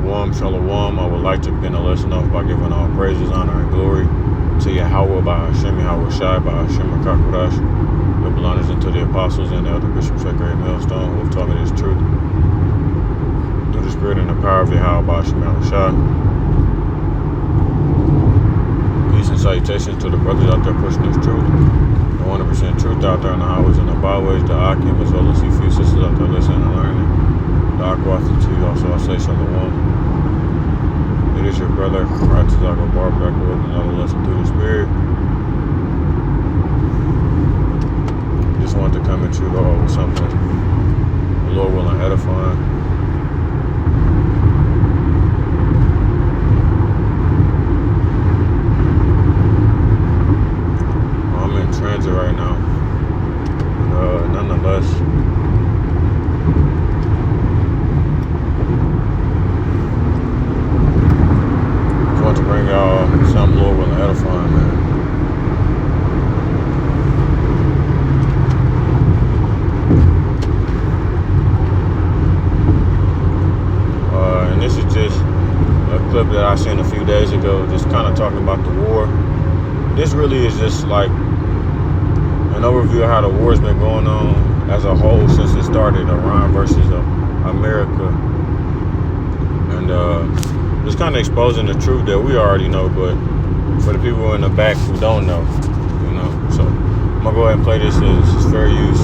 Shalom, shalom. I would like to begin the lesson off by giving all praises, honor, and glory to Yahweh by Hashem, Yahweh Shai, by Hashem HaKakodash, the belongings unto the apostles and the elder bishops at Great Millstone, who have taught me this truth. Through the spirit and the power of Yahweh by Hashem, Yahweh Shai. Peace and salutations to the brothers out there pushing this truth. The 100% truth out there on the highways and the byways, the Akim, as well as the few sisters out there listening and learning. The Aquath to you also, I say shalom. It is your brother, Ratizago Barback, with another lesson through the spirit. Just wanted to come at you with something the Lord willing, edifying. I'm in transit right now. Nonetheless, to bring y'all some Lord willing edifying, man. And this is just a clip that I seen a few days ago, just kind of talking about the war. This really is just like an overview of how the war's been going on as a whole since it started, Iran versus America. And just kind of exposing the truth that we already know, but for the people in the back who don't know, So I'm gonna go ahead and play this as fair use.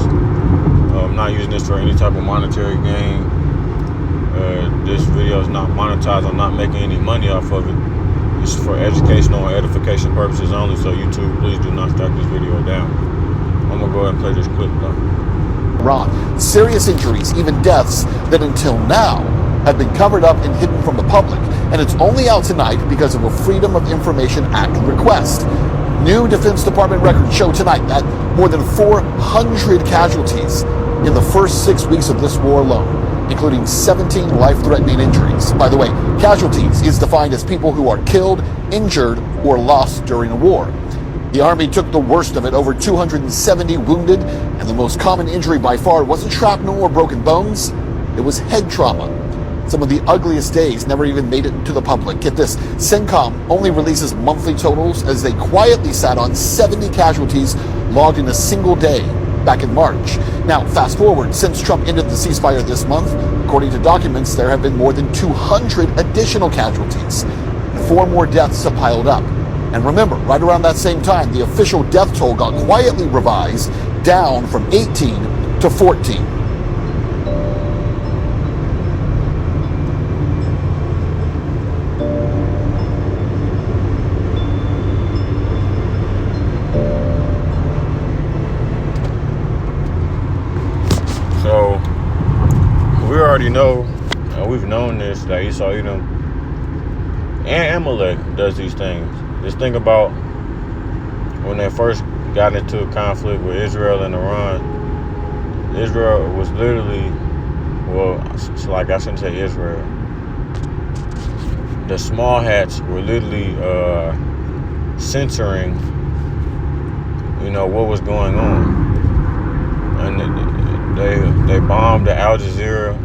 I'm not using this for any type of monetary gain. This video is not monetized. I'm not making any money off of it. It's for educational and edification purposes only. So YouTube, please do not strike this video down. I'm gonna go ahead and play this clip though. Iran. Serious injuries, even deaths, that until now have been covered up and hidden from the public, and it's only out tonight because of a Freedom of Information Act request. New Defense Department records show tonight that more than 400 casualties in the first 6 weeks of this war alone, including 17 life-threatening injuries. By the way, casualties is defined as people who are killed, injured, or lost during a war. The Army took the worst of it, over 270 wounded, and the most common injury by far wasn't shrapnel or broken bones, it was head trauma. Some of the ugliest days never even made it to the public. Get this, CENTCOM only releases monthly totals as they quietly sat on 70 casualties logged in a single day back in March. Now, fast forward, since Trump ended the ceasefire this month, according to documents, there have been more than 200 additional casualties. 4 more deaths have piled up. And remember, right around that same time, the official death toll got quietly revised down from 18 to 14. So, we already know, and we've known this, that Esau, Edom, and Amalek does these things. Just think about when they first got into a conflict with Israel and Iran. Israel was literally, well, it's like I shouldn't say Israel. The small hats were literally censoring, what was going on. And they bombed the Al Jazeera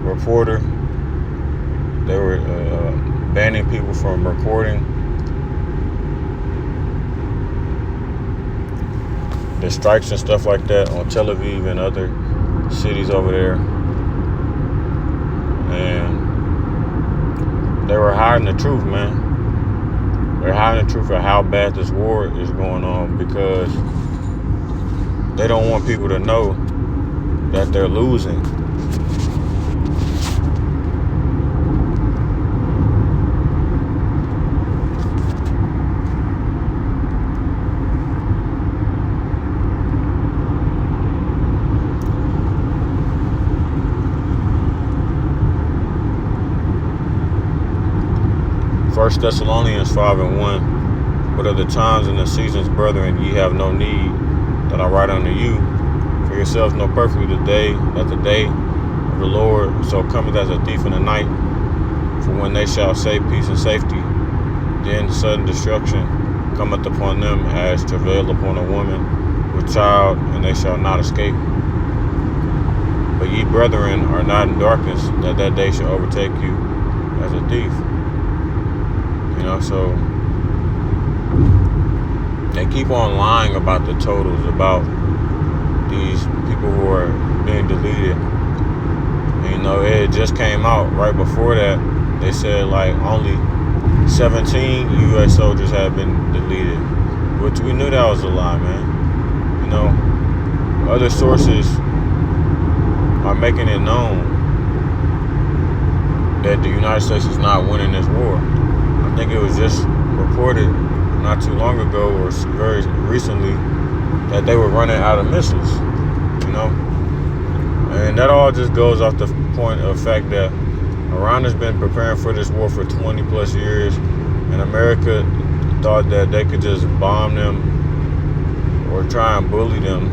reporter. They were banning people from recording the strikes and stuff like that on Tel Aviv and other cities over there. And they were hiding the truth, man. They're hiding the truth of how bad this war is going on because they don't want people to know that they're losing. First Thessalonians 5:1. But of the times and the seasons, brethren, ye have no need that I write unto you. For yourselves know perfectly the day of the Lord so cometh as a thief in the night. For when they shall say peace and safety, then sudden destruction cometh upon them as travail upon a woman with child, and they shall not escape. But ye brethren are not in darkness, that that day shall overtake you as a thief. You know, so they keep on lying about the totals, about these people who are being deleted. And, you know, it just came out right before that. They said like only 17 U.S. soldiers have been deleted, which we knew that was a lie, man. You know, other sources are making it known that the United States is not winning this war. I think it was just reported not too long ago or very recently that they were running out of missiles, you know? And that all just goes off the point of fact that Iran has been preparing for this war for 20 plus years, and America thought that they could just bomb them or try and bully them,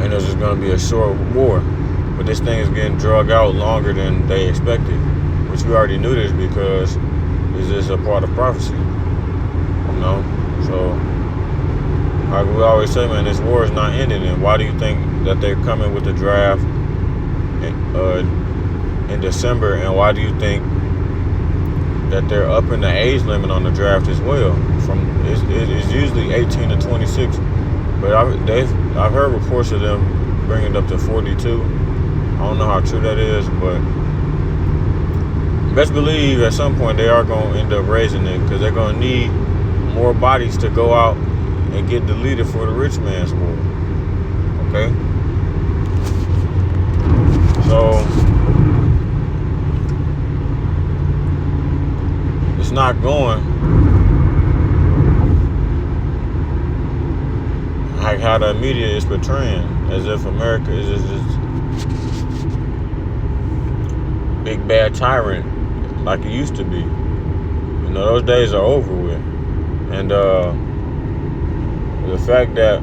and it was just going to be a short war. But this thing is getting drug out longer than they expected, which we already knew this because it's just a part of prophecy, you know? So, like we always say, man, this war is not ending. And why do you think that they're coming with the draft in December? And why do you think that they're upping the age limit on the draft as well? It's usually 18 to 26, but I've heard reports of them bringing it up to 42. I don't know how true that is, but best believe at some point they are going to end up raising it because they're going to need more bodies to go out and get deleted for the rich man's war. Okay? So it's not going like how the media is portraying, as if America is just this big bad tyrant like it used to be. You know, those days are over with. And the fact that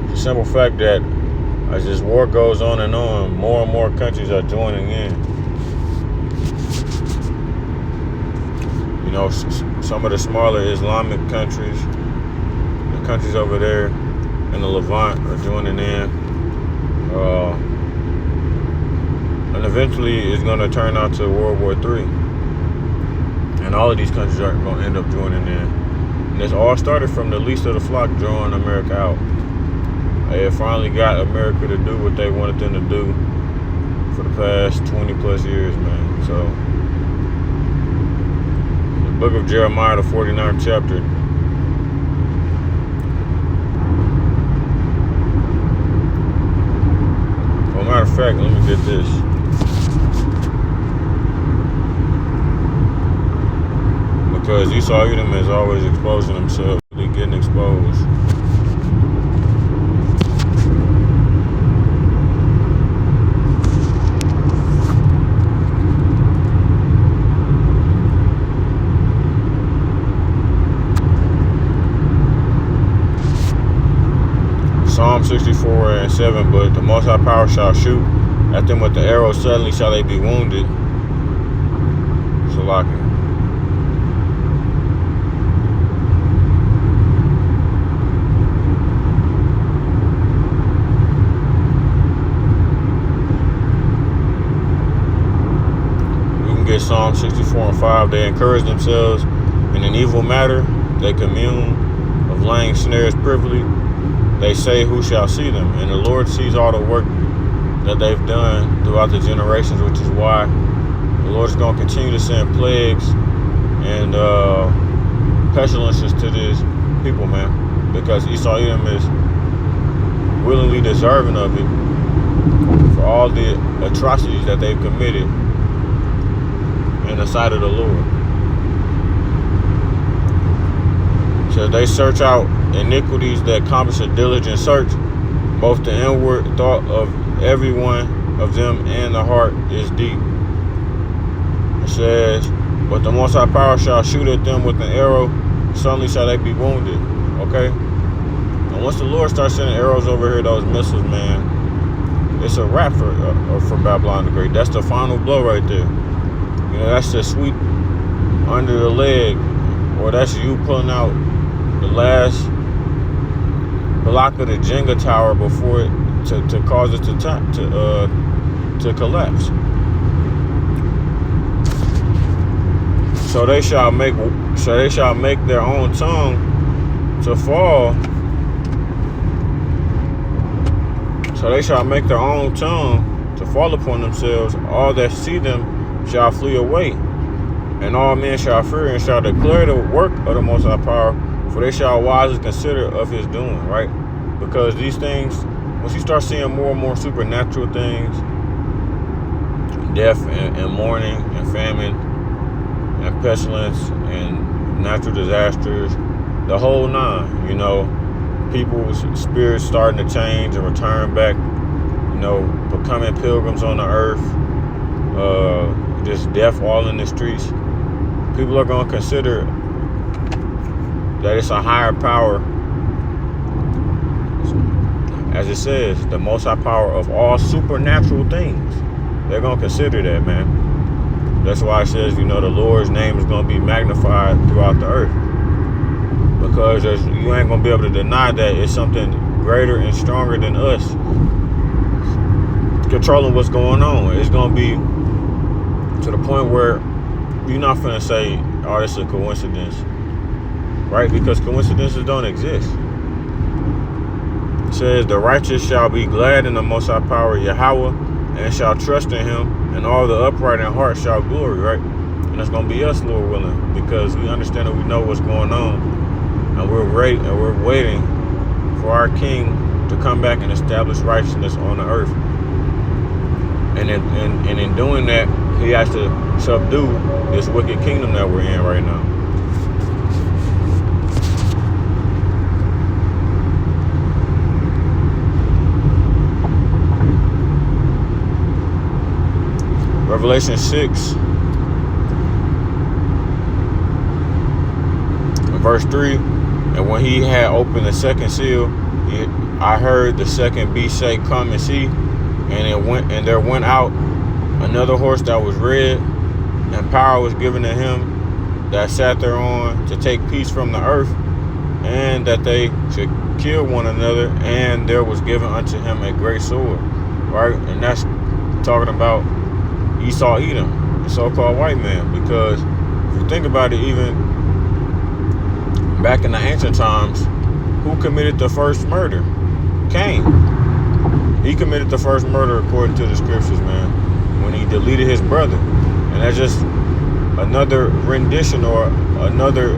the simple fact that as this war goes on and more countries are joining in. You know, some of the smaller Islamic countries, the countries over there in the Levant are joining in. And eventually it's going to turn out to World War III. And all of these countries are going to end up joining in. And this all started from the least of the flock drawing America out. It finally got America to do what they wanted them to do for the past 20 plus years, man. So, the book of Jeremiah, the 49th chapter. Well, matter of fact, let me get this. Because Esau Edom is always exposing themselves, really getting exposed. Psalm 64 and 7, but the Most High Power shall shoot at them with the arrow, suddenly shall they be wounded. Salaki. We can get Psalm 64 and 5. They encourage themselves in an evil matter. They commune of laying snares privily. They say, who shall see them? And the Lord sees all the work that they've done throughout the generations, which is why the Lord's going to continue to send plagues and pestilences to these people, man. Because Esau Edom is willingly deserving of it for all the atrocities that they've committed in the sight of the Lord. So they search out iniquities that accomplish a diligent search. Both the inward thought of every one of them and the heart is deep. It says, but the Most High Power shall shoot at them with an arrow, suddenly shall they be wounded. Okay? And once the Lord starts sending arrows over here, those missiles, man, it's a wrap for Babylon the Great. That's the final blow right there. You know, that's the sweep under the leg or that's you pulling out the last block of the Jenga tower before it to cause it to collapse. So they shall make their own tongue to fall. So they shall make their own tongue to fall upon themselves. All that see them shall flee away, and all men shall fear and shall declare the work of the Most High Power, for they shall wisely consider of his doing, right? Because these things, once you start seeing more and more supernatural things, death and mourning and famine and pestilence and natural disasters, the whole nine, people's spirits starting to change and return back, becoming pilgrims on the earth, just death all in the streets. People are going to consider that it's a higher power, as it says, the Most High Power of all supernatural things. They're going to consider that, man. That's why it says, the Lord's name is going to be magnified throughout the earth. Because you ain't going to be able to deny that it's something greater and stronger than us controlling what's going on. It's going to be to the point where you're not finna say, oh, this is a coincidence. Right? Because coincidences don't exist. It says, the righteous shall be glad in the Most High Power of Yahweh, and shall trust in him, and all the upright in heart shall glory, right? And that's going to be us, Lord willing, because we understand and we know what's going on, and we're waiting for our King to come back and establish righteousness on the earth. And in doing that, he has to subdue this wicked kingdom that we're in right now. Revelation 6, verse 3, and when he had opened the second seal, I heard the second beast say, come and see. And there went out another horse that was red, and power was given to him that sat thereon to take peace from the earth, and that they should kill one another, and there was given unto him a great sword, right? And that's talking about Esau Edom, the so-called white man, because if you think about it, even back in the ancient times, who committed the first murder? Cain. He committed the first murder according to the scriptures, man, when he deleted his brother. And that's just another rendition or another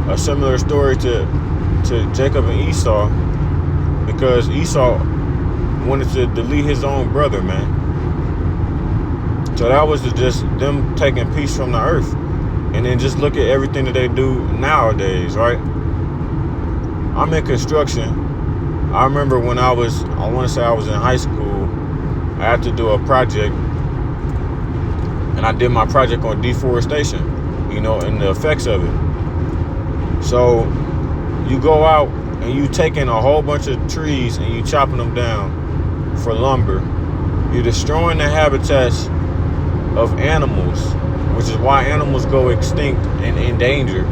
a similar story to Jacob and Esau, because Esau wanted to delete his own brother, man. So that was just them taking peace from the earth. And then just look at everything that they do nowadays, right? I'm in construction. I remember when I want to say I was in high school, I had to do a project. And I did my project on deforestation, and the effects of it. So you go out and you taking a whole bunch of trees and you chopping them down for lumber. You're destroying the habitats of animals, which is why animals go extinct and in danger.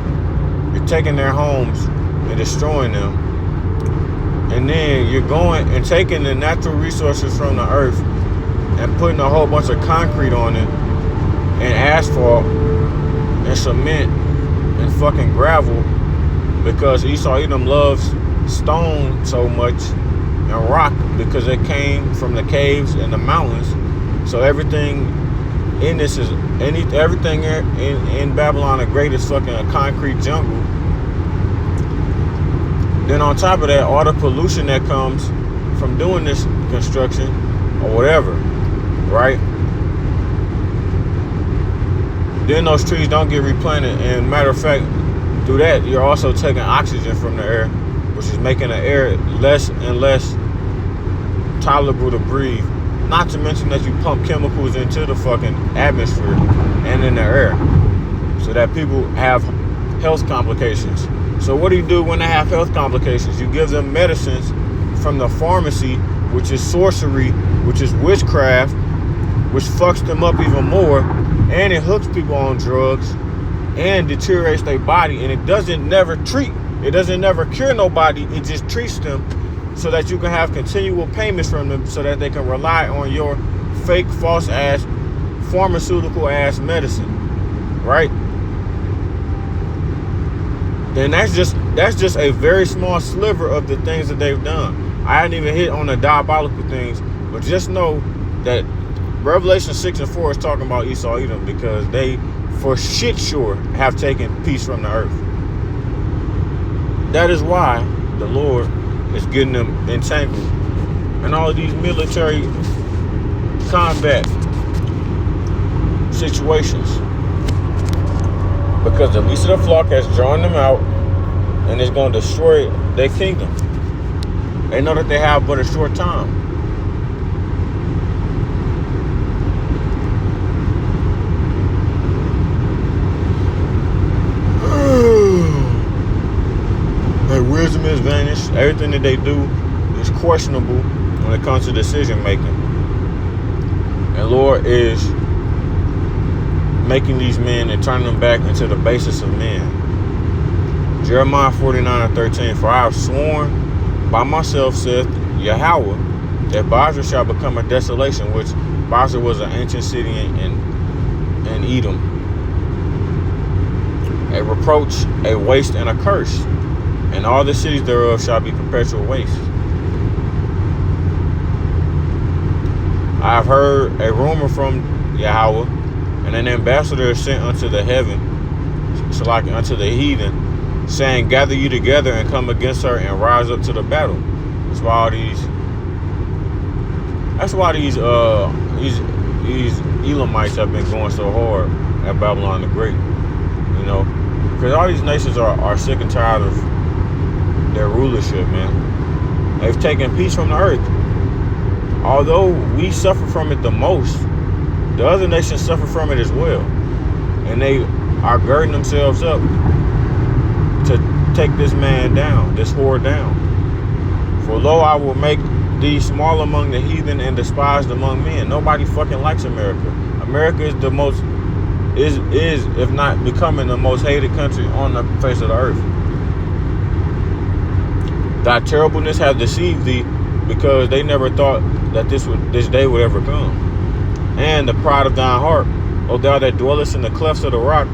You're taking their homes and destroying them, and then you're going and taking the natural resources from the earth and putting a whole bunch of concrete on it and asphalt and cement and fucking gravel, because Esau Edom loves stone so much and rock because it came from the caves and the mountains. So everything in this is everything in Babylon the Great is fucking a concrete jungle. Then on top of that, all the pollution that comes from doing this construction or whatever, right? Then those trees don't get replanted, and matter of fact, through that you're also taking oxygen from the air, which is making the air less and less tolerable to breathe. Not to mention that you pump chemicals into the fucking atmosphere and in the air, so that people have health complications. So what do you do when they have health complications? You give them medicines from the pharmacy, which is sorcery, which is witchcraft, which fucks them up even more, and it hooks people on drugs, and deteriorates their body, and it doesn't never cure nobody. It just treats them so that you can have continual payments from them, so that they can rely on your fake, false ass, pharmaceutical ass medicine, right? Then that's just a very small sliver of the things that they've done. I hadn't even hit on the diabolical things, but just know that Revelation 6 and 4 is talking about Esau Edom, because they for shit sure have taken peace from the earth. That is why the Lord is getting them entangled in all of these military combat situations, because the least of the flock has drawn them out, and it's going to destroy their kingdom. They know that they have but a short time. Their wisdom is vanished. Everything that they do is questionable when it comes to decision making. And Lord is making these men and turning them back into the basis of men. Jeremiah 49:13. For I have sworn by myself, saith Yahweh, that Basra shall become a desolation, which Basra was an ancient city in Edom. A reproach, a waste, and a curse. And all the cities thereof shall be perpetual waste. I have heard a rumor from Yahweh, and an ambassador is sent unto the heaven, so like unto the heathen, saying, gather you together and come against her and rise up to the battle. That's why these Elamites have been going so hard at Babylon the Great. You know, because all these nations are sick and tired of their rulership, man. They've taken peace from the earth. Although we suffer from it the most, the other nations suffer from it as well. And they are girding themselves up to take this man down, this whore down. For lo, I will make thee small among the heathen and despised among men. Nobody fucking likes America. America is the most, is if not becoming the most hated country on the face of the earth. Thy terribleness hath deceived thee, because they never thought that this day would ever come. And the pride of thine heart, O thou that dwellest in the clefts of the rock,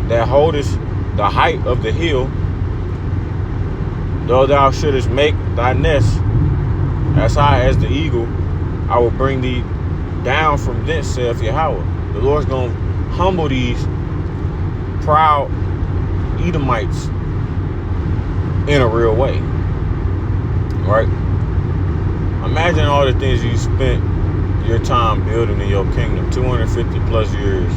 that holdest the height of the hill, though thou shouldest make thy nest as high as the eagle, I will bring thee down from thence, saith Yahweh. The Lord's going to humble these proud Edomites in a real way. Right? Imagine all the things you spent your time building in your kingdom, 250 plus years,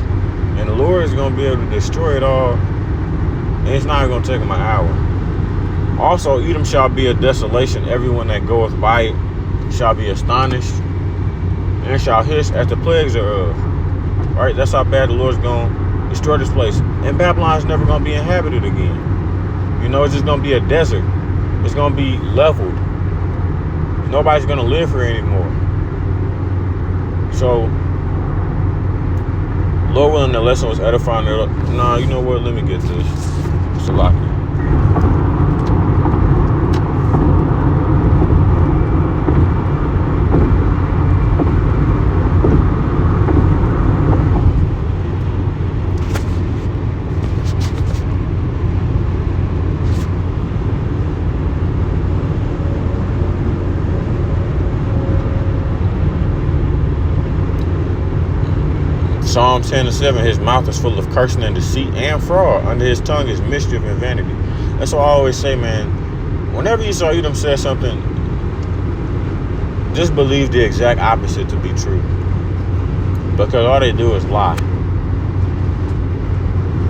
and the Lord is going to be able to destroy it all, and it's not going to take him an hour. Also, Edom shall be a desolation. Everyone that goeth by it shall be astonished, and shall hiss at the plagues thereof. Right? That's how bad the Lord's going to destroy this place. And Babylon's never going to be inhabited again. You know, it's just going to be a desert. It's going to be leveled. Nobody's going to live here anymore. So, Lord willing, the lesson was edifying. Nah, you know what? Let me get this. Salaki. Psalm 10:7, his mouth is full of cursing and deceit and fraud. Under his tongue is mischief and vanity. That's what I always say, man. Whenever Esau Edom says something, just believe the exact opposite to be true. Because all they do is lie.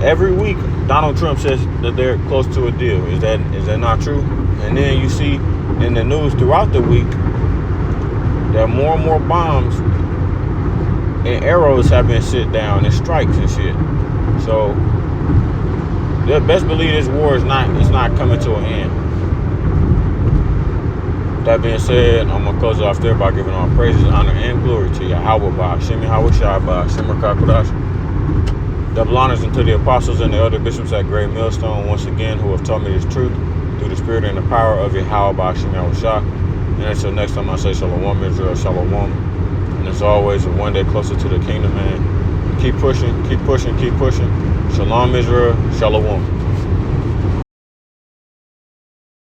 Every week, Donald Trump says that they're close to a deal. Is that not true? And then you see in the news throughout the week that more and more bombs and arrows have been sit down and strikes and shit. So best believe this war is not coming to an end. That being said, I'm gonna close it off there by giving all praises, honor, and glory to Yahweh, Shemi Hawashai, Shemar Kakodash. Double honors unto the apostles and the other bishops at Great Millstone, once again, who have taught me this truth through the spirit and the power of Yahweh Ba'ashim Yahushua. And until next time, I say Shalom Israel, Shalom. And as always, we're one day closer to the kingdom, man. Keep pushing, keep pushing, keep pushing. Shalom Israel, Shalom.